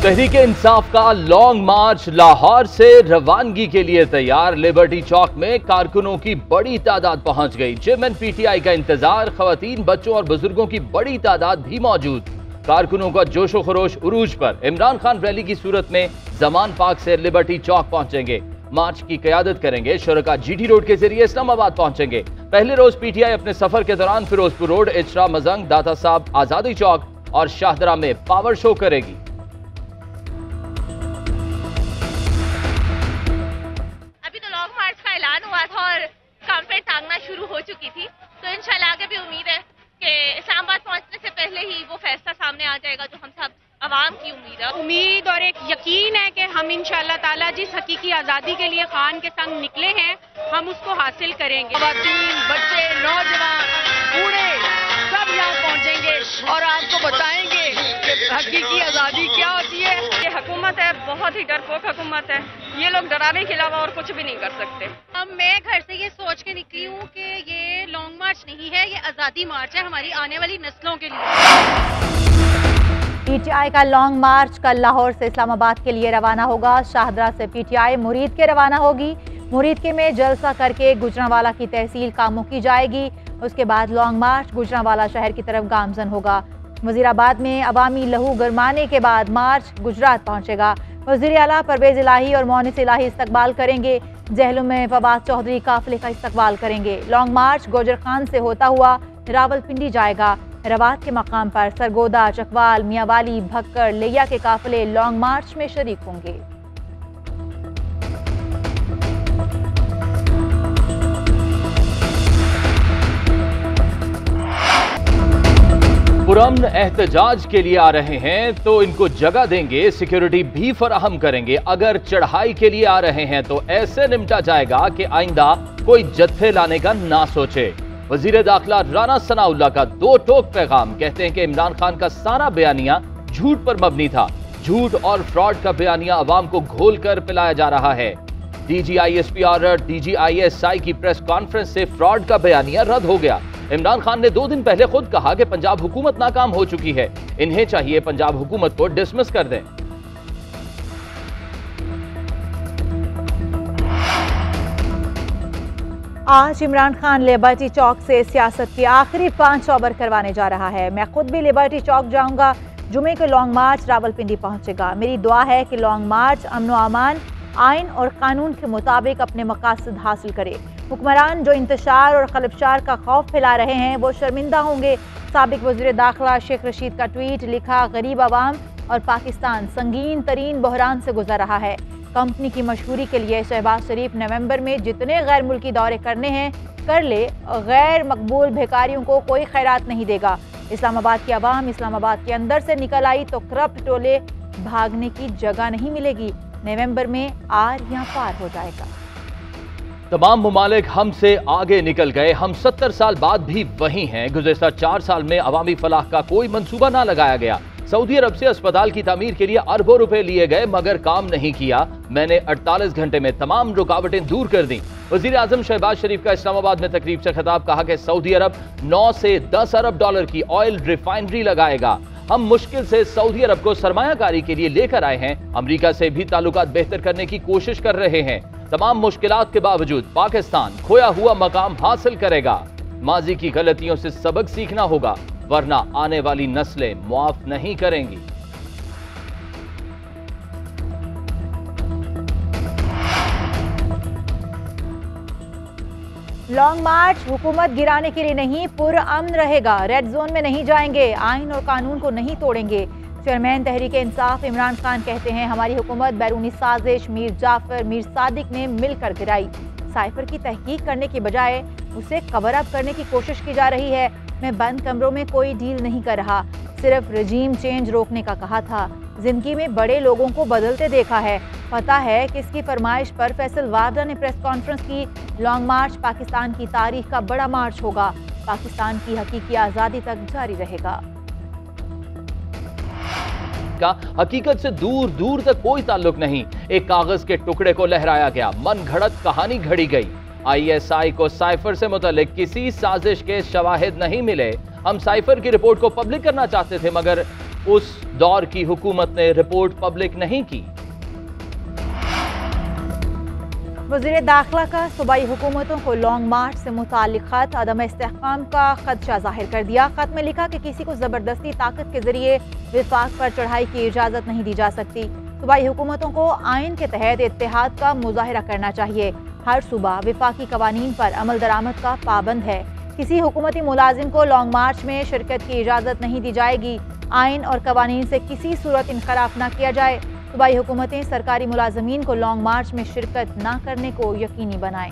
तहरीक इंसाफ का लॉन्ग मार्च लाहौर से रवानगी के लिए तैयार। लिबर्टी चौक में कारकुनों की बड़ी तादाद पहुंच गई। जिम एंड पीटीआई का इंतजार, खवातीन, बच्चों और बुजुर्गों की बड़ी तादाद भी मौजूद। कारकुनों का जोशो खरोश उरूज पर। इमरान खान रैली की सूरत में जमान पार्क से लिबर्टी चौक पहुंचेंगे। मार्च की क़यादत करेंगे। शुरका जीटी रोड के जरिए इस्लामाबाद पहुंचेंगे। पहले रोज पीटीआई अपने सफर के दौरान फिरोजपुर रोड, इचरा, मजंग, दाता साहब, आजादी चौक और शाहदरा में पावर शो करेगी। ऐलान हुआ था और कॉन्फ्रेंस आगना शुरू हो चुकी थी, तो इंशाल्लाह आगे भी उम्मीद है कि इस्लामाबाद पहुंचने से पहले ही वो फैसला सामने आ जाएगा जो हम सब आवाम की उम्मीद और एक यकीन है कि हम इंशाल्लाह ताला जिस हकीकी आज़ादी के लिए खान के संग निकले हैं हम उसको हासिल करेंगे। खवातीन, बच्चे, नौजवान, बूढ़े सब यहाँ पहुँचेंगे और आपको बताएंगे कि हकीकी आज़ादी क्या होती है। ये हुकूमत है, बहुत ही डरपोक हुकूमत है। ये लोग डराने के अलावा और कुछ भी नहीं कर सकते। अब मैं घर से ये सोच के निकली हूँ कि ये लॉन्ग मार्च नहीं है, ये आज़ादी मार्च है हमारी आने वाली नस्लों के लिए। पीटीआई का लॉन्ग मार्च कल लाहौर से इस्लामाबाद के लिए रवाना होगा। शाहदरा से पीटीआई मुरीद के रवाना होगी। मुरीद के में जलसा करके गुजरांवाला की तहसील कामों की जाएगी। उसके बाद लॉन्ग मार्च गुजरांवाला शहर की तरफ गामजन होगा। वजीराबाद में अवामी लहू गरमाने के बाद मार्च गुजरात पहुंचेगा। वज़ीर आला परवेज इलाही और मोनिस इलाही इस्तकबाल करेंगे। जहलुम में फवाद चौधरी काफिले का इस्तकबाल करेंगे। लॉन्ग मार्च गोजर खान से होता हुआ रावलपिंडी जाएगा। रवात के मकाम पर सरगोदा, चकवाल, मियावाली, भक्कर, लिया के काफिले लॉन्ग मार्च में शरीक होंगे। पुरअमन एहतजाज के लिए आ रहे हैं तो इनको जगह देंगे, सिक्योरिटी भी फराहम करेंगे। अगर चढ़ाई के लिए आ रहे हैं तो ऐसे निपटा जाएगा कि आइंदा कोई जत्थे लाने का ना सोचे। वजीर दाखिला राना सनाउल्लाह का दो टोक पैगाम। कहते हैं कि इमरान खान का सारा बयानिया झूठ पर मबनी था। झूठ और फ्रॉड का बयानिया अवाम को घोल कर पिलाया जा रहा है। डीजीआईएसपी और डीजीआईएसआई की प्रेस कॉन्फ्रेंस से फ्रॉड का बयानिया रद्द हो गया। इमरान खान ने 2 दिन पहले खुद कहा कि पंजाब हुकूमत नाकाम हो चुकी है। इन्हें चाहिए पंजाब हुकूमत को डिसमिस कर दें। आज इमरान खान लिबर्टी चौक से सियासत की आखिरी 5 ओवर करवाने जा रहा है। मैं खुद भी लिबर्टी चौक जाऊंगा। जुमे के लॉन्ग मार्च रावलपिंडी पहुंचेगा। मेरी दुआ है कि लॉन्ग मार्च अमन व अमान, आइन और कानून के मुताबिक अपने मकासद हासिल करे। हुक्मरान जो इंतशार और खलबशार का खौफ फैला रहे हैं वो शर्मिंदा होंगे। साबिक वज़ीर दाखिला शेख रशीद का ट्वीट लिखा, गरीब आवाम और पाकिस्तान संगीन तरीन बहरान से गुजर रहा है। कंपनी की मशहूरी के लिए शहबाज शरीफ नवंबर में जितने गैर मुल्की दौरे करने हैं कर ले, गैर मकबूल भिखारियों को कोई खैरात नहीं देगा। इस्लामाबाद की आवाम इस्लामाबाद के अंदर से निकल आई तो करप्ट टोले भागने की जगह नहीं मिलेगी। नवंबर में आर यहाँ पार हो जाएगा। तमाम ममालिक हमसे आगे निकल गए। हम 70 साल बाद भी वही हैं। गुज़श्ता 4 साल में अवामी फलाह का कोई मंसूबा ना लगाया गया। सऊदी अरब से अस्पताल की तामीर के लिए अरबों रुपए लिए गए मगर काम नहीं किया। मैंने 48 घंटे में तमाम रुकावटें दूर कर दी। वज़ीर आज़म शहबाज शरीफ का इस्लामाबाद में तकरीब से खिताब। कहा कि सऊदी अरब 9 से 10 अरब डॉलर की ऑयल रिफाइनरी लगाएगा। हम मुश्किल से सऊदी अरब को सरमायाकारी के लिए लेकर आए हैं। अमरीका से भी ताल्लुकात बेहतर करने की कोशिश कर रहे हैं। तमाम मुश्किलात के बावजूद पाकिस्तान खोया हुआ मकाम हासिल करेगा। माजी की गलतियों से सबक सीखना होगा वरना आने वाली नस्लें मुआफ नहीं करेंगी। लॉन्ग मार्च हुकूमत गिराने के लिए नहीं, पुरअमन रहेगा। रेड जोन में नहीं जाएंगे, आइन और कानून को नहीं तोड़ेंगे। चेयरमैन तहरीक इंसाफ इमरान खान कहते हैं हमारी हुकूमत बैरूनी साजिश मीर जाफर, मीर सादिक ने मिलकर गिराई। साइफर की तहकीक करने की बजाय उसे कवर अप करने की कोशिश की जा रही है। मैं बंद कमरों में कोई डील नहीं कर रहा, सिर्फ रजीम चेंज रोकने का कहा था। जिंदगी में बड़े लोगों को बदलते देखा है। पता है किसकी फरमाइश पर फैसल वारदा ने प्रेस कॉन्फ्रेंस की। लॉन्ग मार्च पाकिस्तान की तारीख का बड़ा मार्च होगा। पाकिस्तान की हकीकी आज़ादी तक जारी रहेगा। का हकीकत से दूर दूर तक कोई ताल्लुक नहीं। एक कागज के टुकड़े को लहराया गया, मन घड़त कहानी घड़ी गई। आईएसआई को साइफर से मुतल्लिक किसी साजिश के शवाहिद नहीं मिले। हम साइफर की रिपोर्ट को पब्लिक करना चाहते थे मगर उस दौर की हुकूमत ने रिपोर्ट पब्लिक नहीं की। वज़ीर दाखिला का सूबाई हुकूमतों को लॉन्ग मार्च से मुताल्लिक खत अदम इस्तेहकाम का खदशा जाहिर कर दिया। खत में लिखा कि किसी को जबरदस्ती ताकत के जरिए विफाक पर चढ़ाई की इजाज़त नहीं दी जा सकती। सूबाई हुकूमतों को आइन के तहत इत्तेहाद का मुजाहरा करना चाहिए। हर सूबा विफाकी कवानीन पर अमल दरामद का पाबंद है। किसी हुकूमती मुलाजिम को लॉन्ग मार्च में शिरकत की इजाज़त नहीं दी जाएगी। आइन और कवानीन से किसी सूरत इनखराफ न किया जाए। सूबाई हुकूमतें सरकारी मुलाजमीन को लॉन्ग मार्च में शिरकत न करने को यकीनी बनाएं।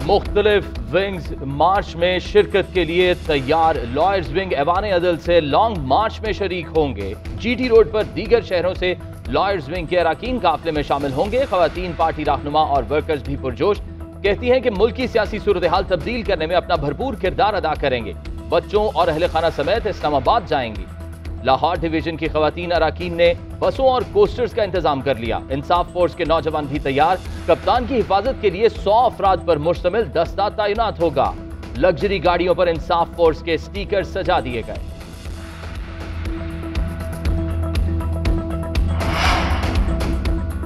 मुख्तलिफ विंग्स मार्च में शिरकत के लिए तैयार। लॉयर्स विंग ऐवान अदल से लॉन्ग मार्च में शरीक होंगे। GT रोड पर दीगर शहरों से लॉयर्स विंग के अरकान काफिले में शामिल होंगे। खवातीन, पार्टी रहनुमा और वर्कर्स भी पुरजोश। कहती हैं कि मुल्क की सियासी सूरत हाल तब्दील करने में अपना भरपूर किरदार अदा करेंगे। बच्चों और अहले खाना समेत इस्लामाबाद जाएंगी। लाहौर डिवीजन की खवातीन अरकान ने बसों और कोस्टर्स का इंतजाम कर लिया। इंसाफ फोर्स के नौजवान भी तैयार। कप्तान की हिफाजत के लिए 100 अफराद पर मुश्तमिल दस्ता तैनात होगा। लग्जरी गाड़ियों पर इंसाफ फोर्स के स्टीकर सजा दिए गए।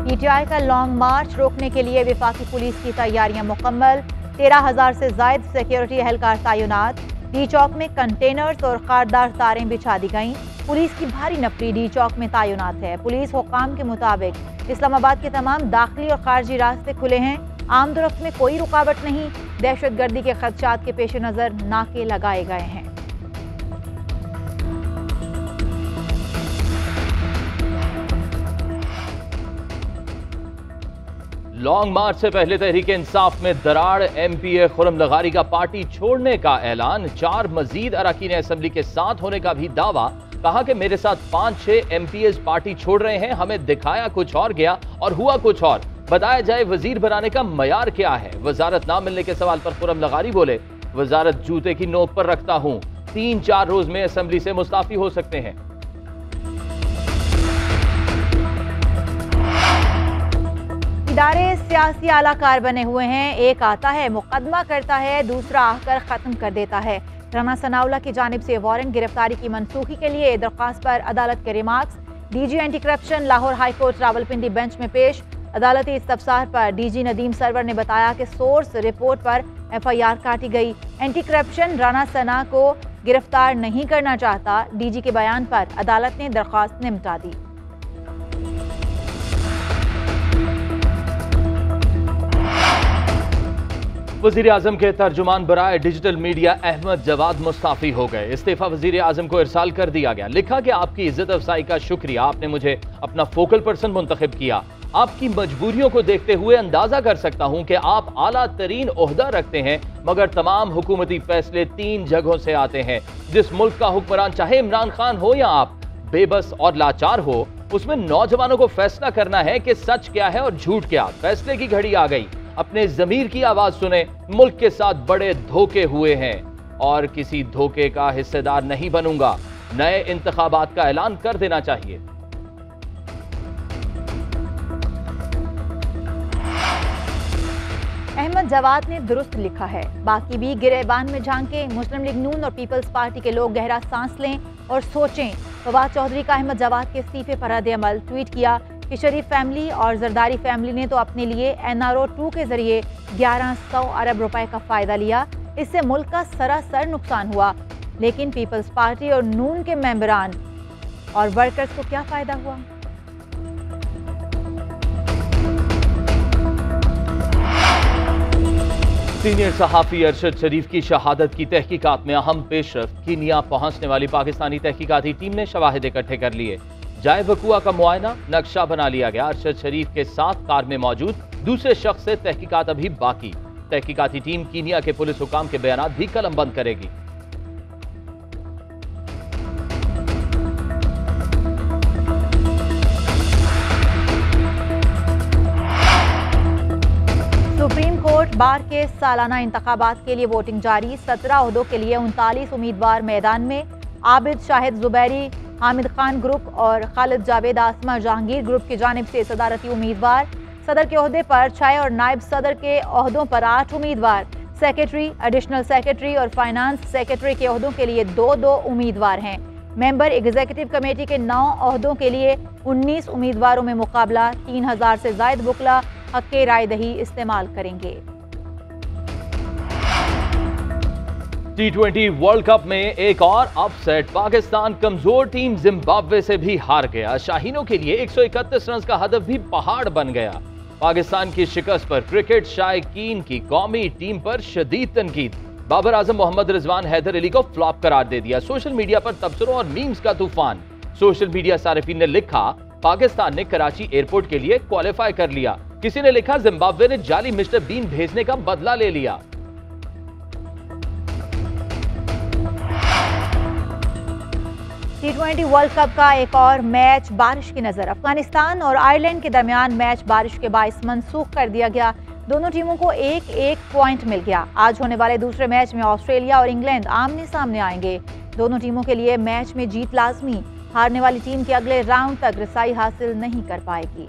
PTI का लॉन्ग मार्च रोकने के लिए वफाकी पुलिस की तैयारियां मुकम्मल। 13,000 से जायद सिक्योरिटी एहलकार तैनात। डी चौक में कंटेनर्स और खारदार तारें बिछा दी गईं। पुलिस की भारी नफरी डी चौक में तैनात है। पुलिस हुकाम के मुताबिक इस्लामाबाद के तमाम दाखिली और खारजी रास्ते खुले हैं। आमदोरफ्त में कोई रुकावट नहीं। दहशतगर्दी के खदशात के पेश नज़र नाके लगाए गए हैं। लॉन्ग मार्च से पहले तहरीक इंसाफ में दरार। MPA खुर्रम लगारी का पार्टी छोड़ने का ऐलान। 4 मजीद अरकान असेंबली के साथ होने का भी दावा। कहा कि मेरे साथ 5-6 MPAs पार्टी छोड़ रहे हैं। हमें दिखाया कुछ और गया और हुआ कुछ और। बताया जाए वजीर बनाने का मयार क्या है। वजारत ना मिलने के सवाल पर खुर्रम लगारी बोले, वजारत जूते की नोक पर रखता हूं। 3-4 रोज में असेंबली से मुस्ताफी हो सकते हैं। इदारे सियासी आलाकार बने हुए हैं। एक आता है, मुकदमा करता है, दूसरा आकर खत्म कर देता है। राना सनाउल्लाह की जानिब से वारंट गिरफ्तारी की मनसूखी के लिए दरख्वास्त पर अदालत के remarks. DG anti corruption Lahore high court Rawalpindi bench में पेश। अदालती इस्तफसार पर DG नदीम सरवर ने बताया कि सोर्स रिपोर्ट पर FIR काटी गई। एंटी करप्शन राना सना को गिरफ्तार नहीं करना चाहता। DG के बयान पर अदालत ने दरख्वास्त निपटा दी। वजीर आजम के तर्जुमान बराए डिजिटल मीडिया अहमद जवाद मुस्ताफी हो गए। इस्तीफा वजीर आजम को इरसाल कर दिया गया। लिखा कि आपकी इज्जत अफजाई का शुक्रिया, आपने मुझे अपना फोकल पर्सन मुंतखब किया। आपकी मजबूरियों को देखते हुए अंदाजा कर सकता हूं कि आप आला तरीन ओहदा रखते हैं, मगर तमाम हुकूमती फैसले 3 जगहों से आते हैं। जिस मुल्क का हुक्मरान, चाहे इमरान खान हो या आप, बेबस और लाचार हो, उसमें नौजवानों को फैसला करना है कि सच क्या है और झूठ क्या। फैसले की घड़ी आ गई। अपने जमीर की आवाज सुने। मुल्क के साथ बड़े धोखे हुए हैं और किसी धोखे का हिस्सेदार नहीं बनूंगा। नए इंतखाबात का ऐलान कर देना चाहिए। अहमद जवाद ने दुरुस्त लिखा है। बाकी भी गिरेबान में झांके। मुस्लिम लीग नून और पीपल्स पार्टी के लोग गहरा सांस लें और सोचें। फवाद चौधरी का अहमद जवाद के इस्तीफे पर रद्द-ए-अमल। ट्वीट किया कि शरीफ फैमिली और जरदारी फैमिली ने तो अपने लिए NRO 2 के जरिए 1100 अरब रुपए का फायदा लिया। इससे मुल्क का सरासर नुकसान हुआ, लेकिन पीपल्स पार्टी और नून के मेंबरान और वर्कर्स को क्या फायदा हुआ। सीनियर सहाफ़ी अरशद शरीफ की शहादत की तहकीकात में अहम पेशरफ्त। कीनिया पहुंचने वाली पाकिस्तानी तहकीकाती टीम ने शवाहिद इकट्ठे कर लिए। जाए वकुआ का मुआयना, नक्शा बना लिया गया। अरशद शरीफ के साथ कार में मौजूद दूसरे शख्स से तहकीकात अभी बाकी। तहकीकाती टीम कीनिया के पुलिस हुकाम के बयानात भी कलमबंद करेगी। सुप्रीम कोर्ट बार के सालाना इंतखाबात के लिए वोटिंग जारी। 17 ओहदों के लिए 39 उम्मीदवार मैदान में। आबिद शाहिद जुबैरी, हामिद खान ग्रुप और खालिद जावेद आसमा जहांगीर ग्रुप की जानिब से सदारती उम्मीदवार। सदर के ओहदे पर 6 और नायब सदर के ओहदों पर 8 उम्मीदवार। सेक्रेटरी, एडिशनल सेक्रेटरी और फाइनेंस सेक्रेटरी के ओहदों के लिए 2-2 उम्मीदवार हैं। मेंबर एग्जीक्यूटिव कमेटी के 9 ओहदों के लिए 19 उम्मीदवारों में मुकाबला। 3000 से जायद वकला हक़ राय दही इस्तेमाल करेंगे। T20 वर्ल्ड कप में एक और अपसेट। पाकिस्तान कमजोर टीम जिम्बाब्वे से भी हार गया। शाहीनों के लिए 131 रन का हदफ भी पहाड़ बन गया। पाकिस्तान की शिकस्त पर क्रिकेट शायकीन की कौमी टीम पर शदीद तनकीद। बाबर आजम मोहम्मद रिजवान हैदर अली को फ्लॉप करार दे दिया। सोशल मीडिया पर तबसरों और मीम्स का तूफान। सोशल मीडिया सारिफीन ने लिखा, पाकिस्तान ने कराची एयरपोर्ट के लिए क्वालिफाई कर लिया। किसी ने लिखा, जिम्बाब्वे ने जाली मिस्टर बीन भेजने का बदला ले लिया। T20 वर्ल्ड कप का एक और मैच बारिश की नजर। अफगानिस्तान और आयरलैंड के दरमियान मैच बारिश के बाइस मनसूख कर दिया गया। दोनों टीमों को एक पॉइंट मिल गया। आज होने वाले दूसरे मैच में ऑस्ट्रेलिया और इंग्लैंड आमने सामने आएंगे। दोनों टीमों के लिए मैच में जीत लाजमी। हारने वाली टीम के अगले राउंड तक रसाई हासिल नहीं कर पाएगी।